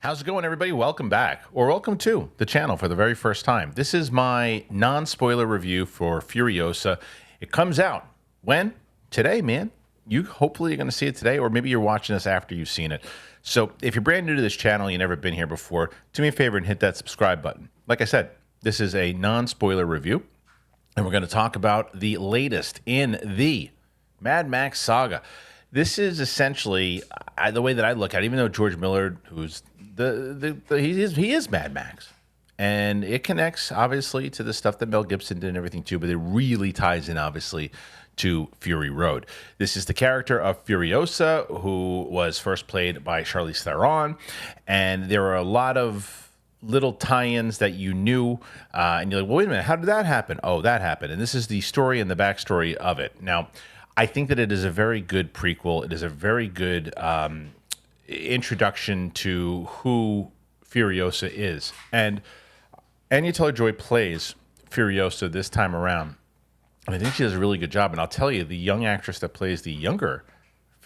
How's it going, everybody? Welcome back, or welcome to the channel for the very first time. This is my non-spoiler review for Furiosa. It comes out when? Today, man. You hopefully are going to see it today, or maybe you're watching this after you've seen it. So if you're brand new to this channel, you've never been here before, do me a favor and hit that subscribe button. Like I said, this is a non-spoiler review, and we're going to talk about the latest in the Mad Max saga. This is essentially the way that I look at it, even though George Miller, who's he is Mad Max, and it connects obviously to the stuff that Mel Gibson did and everything too, but it really ties in obviously to Fury Road. This is the character of Furiosa, who was first played by Charlize Theron, and there are a lot of little tie-ins that you knew, and you're like, well, wait a minute, how did that happen? Oh, that happened, and this is the story and the backstory of it. Now, I think that it is a very good prequel. It is a very good introduction to who Furiosa is. And Anya Taylor Joy plays Furiosa this time around. And I think she does a really good job. And I'll tell you, the young actress that plays the younger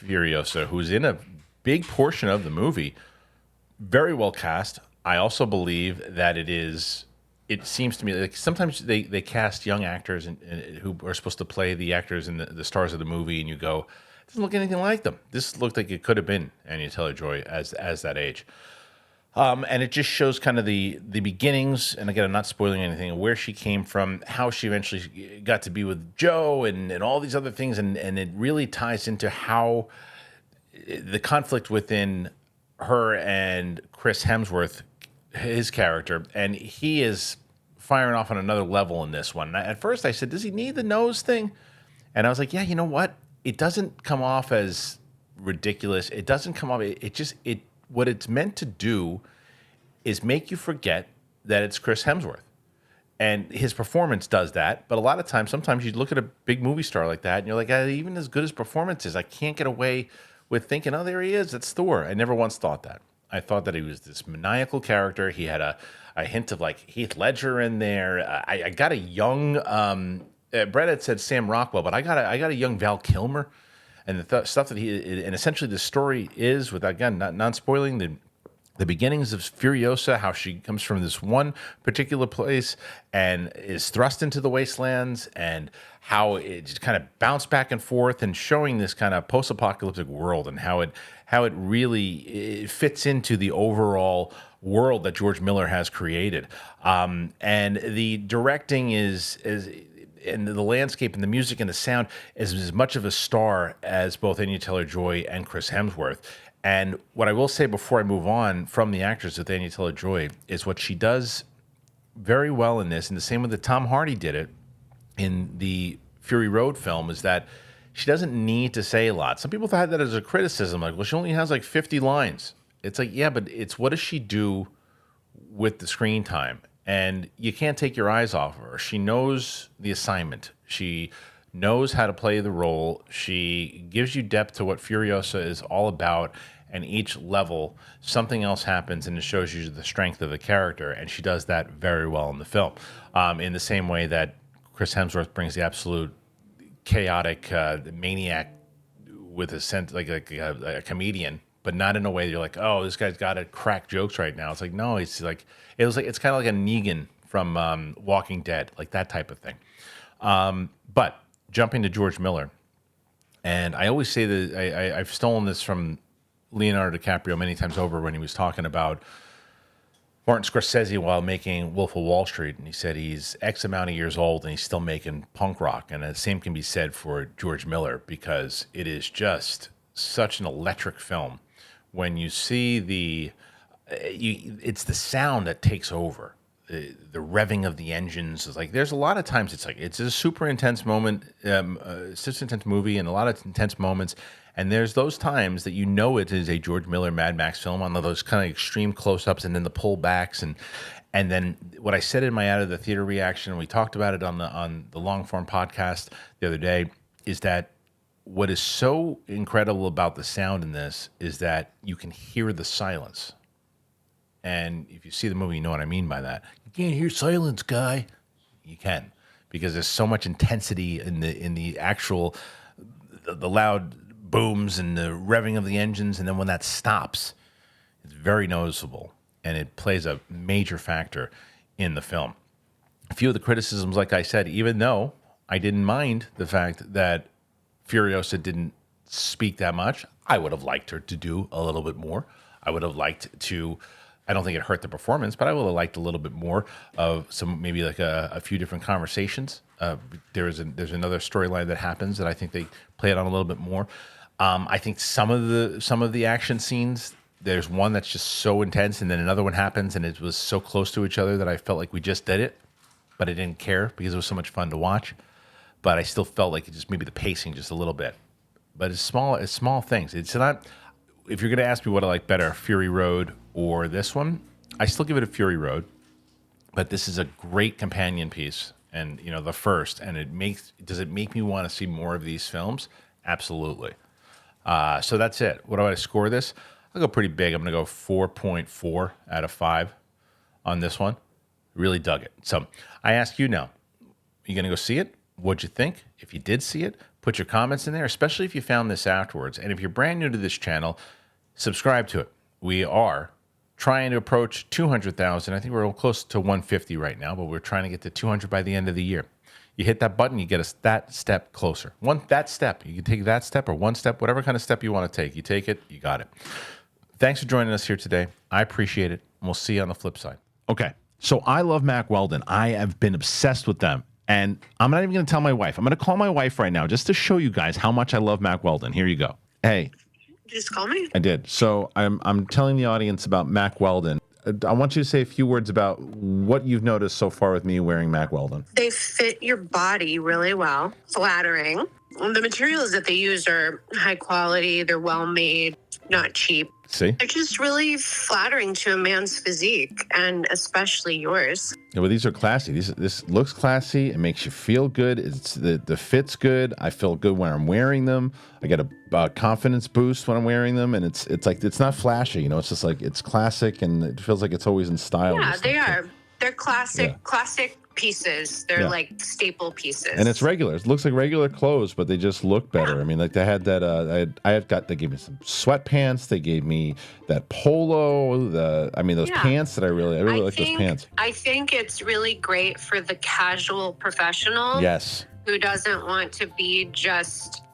Furiosa, who's in a big portion of the movie, very well cast. I also believe that it seems to me like sometimes they cast young actors who are supposed to play the actors and the stars of the movie, and you go, it doesn't look anything like them. This looked like it could have been Anya Taylor Joy as that age. And it just shows kind of the beginnings, and again, I'm not spoiling anything, where she came from, how she eventually got to be with Joe, and all these other things, and it really ties into how the conflict within her and Chris Hemsworth, his character, and he is firing off on another level in this one. At first I said, does he need the nose thing? And I was like, yeah, you know what? It doesn't come off as ridiculous. It doesn't come off, what it's meant to do is make you forget that it's Chris Hemsworth. And his performance does that, but a lot of times, sometimes you look at a big movie star like that, and you're like, even as good as performance is, I can't get away with thinking, oh, there he is, that's Thor. I never once thought that. I thought that he was this maniacal character. He had a hint of like Heath Ledger in there. I got a young Brett had said Sam Rockwell, but I got a young Val Kilmer, and the stuff that and essentially the story is, with again not spoiling the beginnings of Furiosa, how she comes from this one particular place and is thrust into the wastelands, and how it just kind of bounced back and forth, and showing this kind of post-apocalyptic world, and how it really fits into the overall world that George Miller has created. And the directing is and the landscape and the music and the sound is as much of a star as both Anya Taylor Joy and Chris Hemsworth. And what I will say before I move on from the actors with Anya Taylor Joy is what she does very well in this, and the same way that Tom Hardy did it in the Fury Road film, is that she doesn't need to say a lot. Some people had that as a criticism, like, well, she only has like 50 lines. It's like, yeah, but it's what does she do with the screen time? And you can't take your eyes off of her. She knows the assignment. She knows how to play the role. She gives you depth to what Furiosa is all about, and each level something else happens, and it shows you the strength of the character, and she does that very well in the film. In the same way that Chris Hemsworth brings the absolute chaotic maniac with a sense like a comedian, but not in a way that you're like, oh, this guy's got to crack jokes right now. It's like, no, it's kind of like a Negan from Walking Dead, like that type of thing. But jumping to George Miller, and I always say that I've stolen this from Leonardo DiCaprio many times over when he was talking about Martin Scorsese while making Wolf of Wall Street, and he said he's X amount of years old and he's still making punk rock, and the same can be said for George Miller, because it is just such an electric film. When you see it's the sound that takes over. The revving of the engines is like, there's a lot of times it's a super intense moment, such an intense movie, and a lot of intense moments. And there's those times that you know it is a George Miller Mad Max film, on those kind of extreme close-ups, and then the pullbacks, and then what I said in my out of the theater reaction, we talked about it on the long form podcast the other day, is that what is so incredible about the sound in this is that you can hear the silence. And if you see the movie, you know what I mean by that. You can't hear silence, guy. You can, because there's so much intensity in the actual the loud booms and the revving of the engines, and then when that stops, It's very noticeable, and it plays a major factor in the film. A few of the criticisms, like I said, even though I didn't mind the fact that Furiosa didn't speak that much, I would have liked her to do a little bit more. I would have liked to, I don't think it hurt the performance, but I would have liked a little bit more of some, maybe like a few different conversations. There's another storyline that happens that I think they play it on a little bit more. I think some of the action scenes, there's one that's just so intense, and then another one happens, and it was so close to each other that I felt like we just did it, but I didn't care because it was so much fun to watch. But I still felt like it just maybe the pacing just a little bit. But it's small things. It's not. If you're going to ask me what I like better, Fury Road or this one, I still give it a Fury Road. But this is a great companion piece, and the first. And does it make me want to see more of these films? Absolutely. So that's it. What do I score this? I'll go pretty big. I'm going to go 4.4 out of 5 on this one. Really dug it. So I ask you now, you going to go see it? What'd you think? If you did see it, put your comments in there, especially if you found this afterwards. And if you're brand new to this channel, subscribe to it. We are trying to approach 200,000. I think we're close to 150 right now, but we're trying to get to 200 by the end of the year. You hit that button, you get us that step closer. That step. You can take that step or one step, whatever kind of step you want to take. You take it, you got it. Thanks for joining us here today. I appreciate it, and we'll see you on the flip side. Okay, so I love Mack Weldon. I have been obsessed with them. And I'm not even going to tell my wife. I'm going to call my wife right now just to show you guys how much I love Mack Weldon. Here you go. Hey. Did you just call me? I did. So I'm telling the audience about Mack Weldon. I want you to say a few words about what you've noticed so far with me wearing Mack Weldon. They fit your body really well. Flattering. The materials that they use are high quality. They're well made, not cheap. See? They're just really flattering to a man's physique, and especially yours. Yeah, well, these are classy. This looks classy. It makes you feel good. It's the fit's good. I feel good when I'm wearing them. I get a confidence boost when I'm wearing them, and it's like it's not flashy. It's just like it's classic, and it feels like it's always in style. Yeah, they are. They're classic pieces. They're like staple pieces. And it's regular. It looks like regular clothes, but they just look better. Yeah. I mean, like they had that. They gave me some sweatpants. They gave me that polo. Those pants that I really like those pants. I think it's really great for the casual professional. Yes. Who doesn't want to be just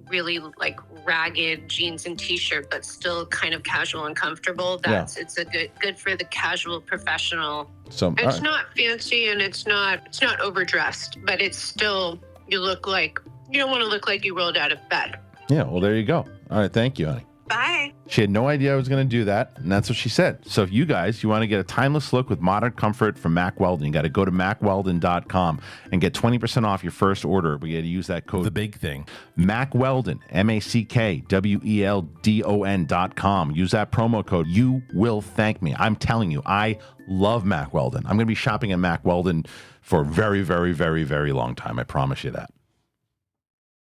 really like ragged jeans and t-shirt, but still kind of casual and comfortable. It's a good for the casual professional. So it's not fancy and it's not overdressed, but it's still, you don't want to look like you rolled out of bed. Yeah, well, there you go. All right, thank you, honey. Bye. She had no idea I was going to do that, and that's what she said. So if you want to get a timeless look with modern comfort from Mack Weldon, you got to go to MackWeldon.com and get 20% off your first order. We got to use that code. The big thing. Mack Weldon, MackWeldon.com. Use that promo code. You will thank me. I'm telling you, I love Mack Weldon. I'm going to be shopping at Mack Weldon for a very, very, very, very long time. I promise you that.